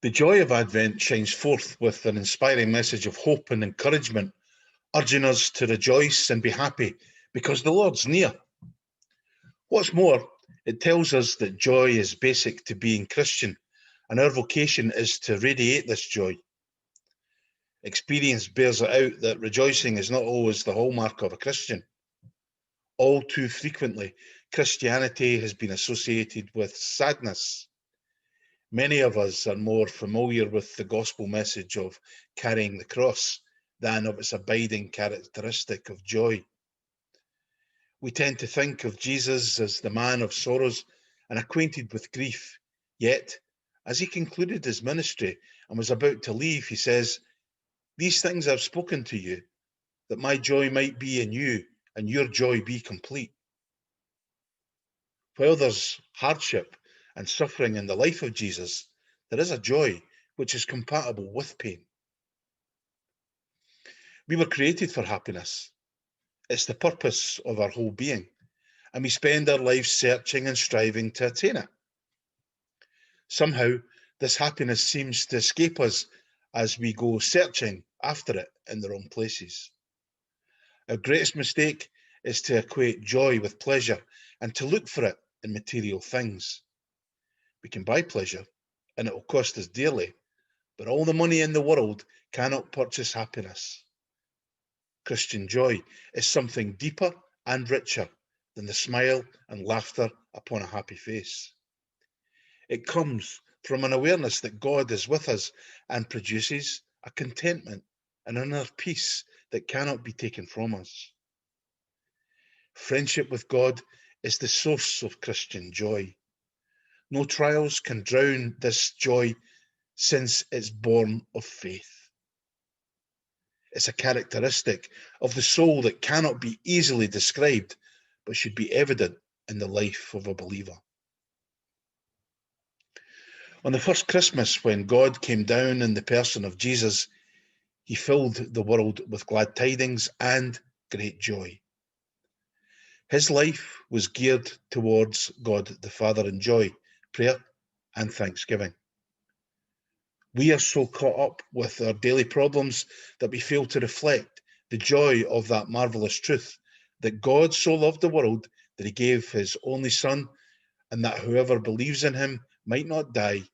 The joy of Advent shines forth with an inspiring message of hope and encouragement, urging us to rejoice and be happy because the Lord's near. What's more, it tells us that joy is basic to being Christian, and our vocation is to radiate this joy. Experience bears it out that rejoicing is not always the hallmark of a Christian. All too frequently, Christianity has been associated with sadness. Many of us are more familiar with the gospel message of carrying the cross than of its abiding characteristic of joy. We tend to think of Jesus as the man of sorrows and acquainted with grief. Yet, as he concluded his ministry and was about to leave, he says, "These things I've spoken to you, that my joy might be in you and your joy be complete." While there's hardship and suffering in the life of Jesus, there is a joy which is compatible with pain. We were created for happiness. It's the purpose of our whole being, and we spend our lives searching and striving to attain it. Somehow, this happiness seems to escape us as we go searching after it in the wrong places. Our greatest mistake is to equate joy with pleasure and to look for it in material things. We can buy pleasure, and it will cost us dearly, but all the money in the world cannot purchase happiness. Christian joy is something deeper and richer than the smile and laughter upon a happy face. It comes from an awareness that God is with us and produces a contentment and an inner peace that cannot be taken from us. Friendship with God is the source of Christian joy. No trials can drown this joy since it's born of faith. It's a characteristic of the soul that cannot be easily described, but should be evident in the life of a believer. On the first Christmas, when God came down in the person of Jesus, he filled the world with glad tidings and great joy. His life was geared towards God the Father in joy, prayer, and thanksgiving. We are so caught up with our daily problems that we fail to reflect the joy of that marvelous truth that God so loved the world that he gave his only Son, and that whoever believes in him might not die,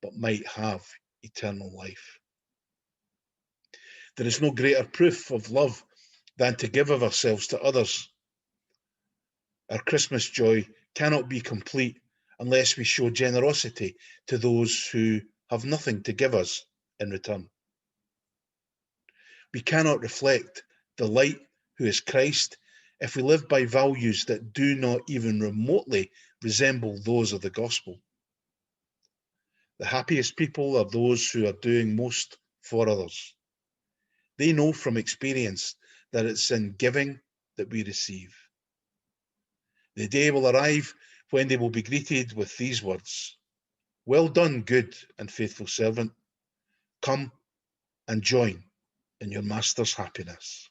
but might have eternal life. There is no greater proof of love than to give of ourselves to others. Our Christmas joy cannot be complete unless we show generosity to those who have nothing to give us in return. We cannot reflect the light who is Christ if we live by values that do not even remotely resemble those of the gospel. The happiest people are those who are doing most for others. They know from experience that it's in giving that we receive. The day will arrive when they will be greeted with these words: "Well done, good and faithful servant. Come and join in your master's happiness."